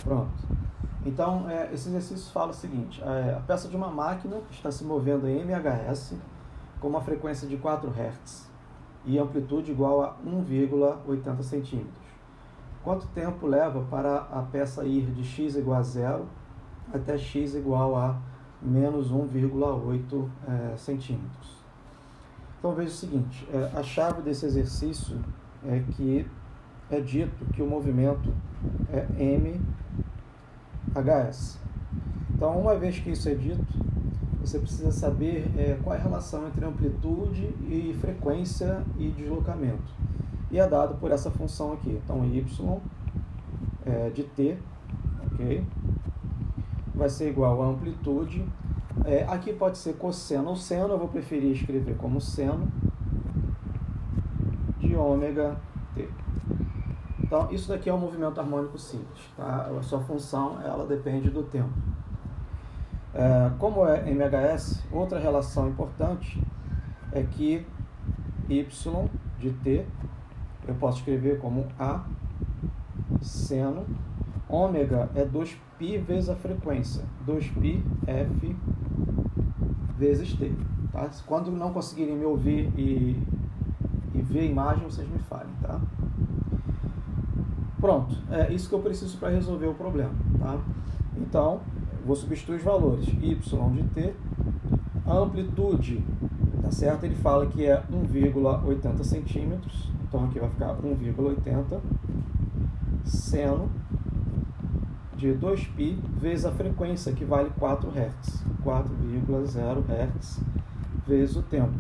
Pronto. Então, esse exercício fala o seguinte: a peça de uma máquina está se movendo em MHz com uma frequência de 4 Hz e amplitude igual a 1,80 centímetros. Quanto tempo leva para a peça ir de x igual a 0 até x igual a menos 1,8 centímetros? Então veja o seguinte, a chave desse exercício é que é dito que o movimento é mHs. Então, uma vez que isso é dito, você precisa saber qual é a relação entre amplitude e frequência e deslocamento. E é dado por essa função aqui. Então, y de t, ok? Vai ser igual a amplitude. Aqui pode ser cosseno ou seno, eu vou preferir escrever como seno de ômega t. Então, isso daqui é um movimento harmônico simples, tá? A sua função, ela depende do tempo. Como é MHz, outra relação importante é que y de t, eu posso escrever como A seno, ômega é 2π vezes a frequência, 2π f vezes t. Tá? Quando não conseguirem me ouvir e ver a imagem, vocês me falem, tá? Pronto, é isso que eu preciso para resolver o problema, tá? Então, vou substituir os valores. Y de t, a amplitude, tá certo? Ele fala que é 1,80 centímetros, então aqui vai ficar 1,80, seno de 2π vezes a frequência, que vale 4 Hz, 4,0 Hz vezes o tempo.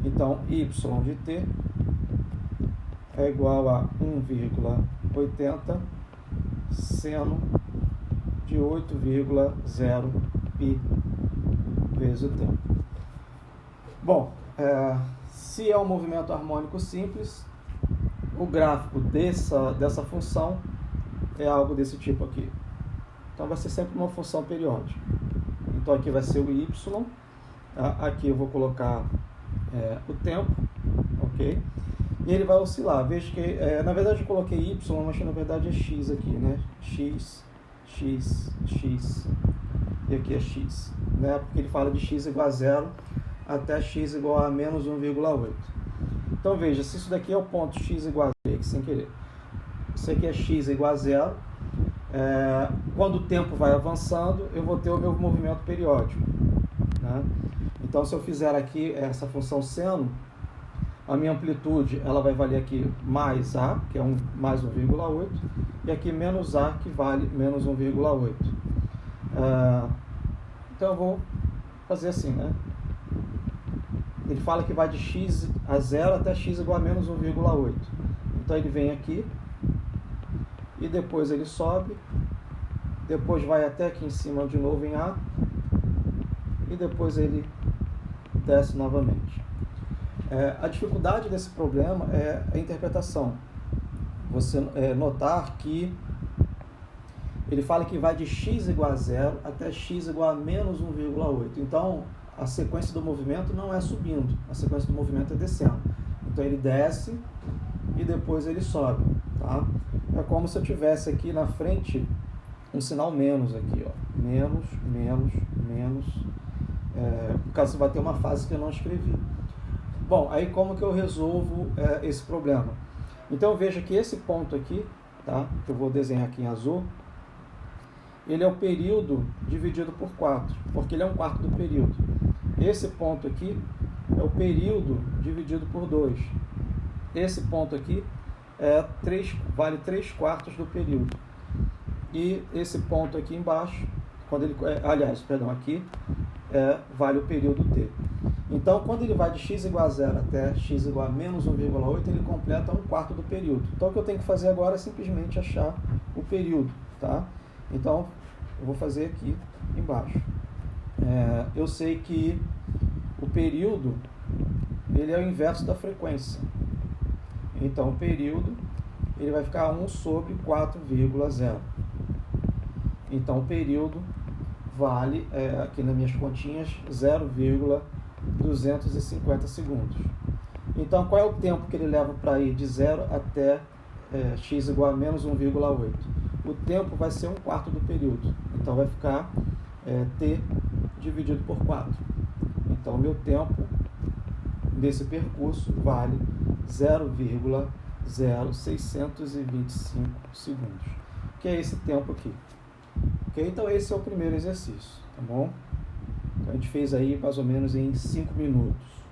Então, y de t é igual a 1,80 seno de 8,0 π vezes o tempo. Bom, se é um movimento harmônico simples, o gráfico dessa função é algo desse tipo aqui. Então vai ser sempre uma função periódica. Então aqui vai ser o y, aqui eu vou colocar o tempo, ok? E ele vai oscilar. Veja que, na verdade eu coloquei y, mas na verdade é x aqui, né? X, e aqui é x, né? Porque ele fala de x igual a 0 até x igual a menos 1,8. Então veja, se isso daqui é o ponto x igual a 0, aqui sem querer, isso aqui é x igual a 0, quando o tempo vai avançando, eu vou ter o meu movimento periódico, né? Então se eu fizer aqui essa função seno, a minha amplitude ela vai valer aqui mais A, que é mais 1,8, e aqui menos A, que vale menos 1,8. Então eu vou fazer assim, né? Ele fala que vai de x a 0 até x igual a menos 1,8. Então ele vem aqui, e depois ele sobe, depois vai até aqui em cima de novo em A, e depois ele desce novamente. A dificuldade desse problema é a interpretação. Você notar que ele fala que vai de x igual a 0 até x igual a menos 1,8. Então, a sequência do movimento não é subindo, a sequência do movimento é descendo. Então, ele desce e depois ele sobe, tá? É como se eu tivesse aqui na frente um sinal menos aqui, ó. Menos. No caso, você vai ter uma fase que eu não escrevi. Bom, aí como que eu resolvo esse problema? Então veja que esse ponto aqui, tá, que eu vou desenhar aqui em azul, ele é o período dividido por 4, porque ele é 1/4 do período. Esse ponto aqui é o período dividido por 2. Esse ponto aqui vale 3/4 do período. E esse ponto aqui embaixo, aqui vale o período t. Então, quando ele vai de x igual a 0 até x igual a menos 1,8, ele completa 1/4 do período. Então, o que eu tenho que fazer agora é simplesmente achar o período, tá? Então, eu vou fazer aqui embaixo. Eu sei que o período, ele é o inverso da frequência. Então, o período, ele vai ficar 1 sobre 4,0. Então, o período vale, aqui nas minhas continhas, 0,250 segundos. Então, qual é o tempo que ele leva para ir de 0 até x igual a menos 1,8? o tempo vai ser 1/4 do período. Então, vai ficar t dividido por 4. Então, meu tempo desse percurso vale 0,0625 segundos, que é esse tempo aqui. Ok? Então, esse é o primeiro exercício, tá bom? Então, a gente fez aí mais ou menos em 5 minutos.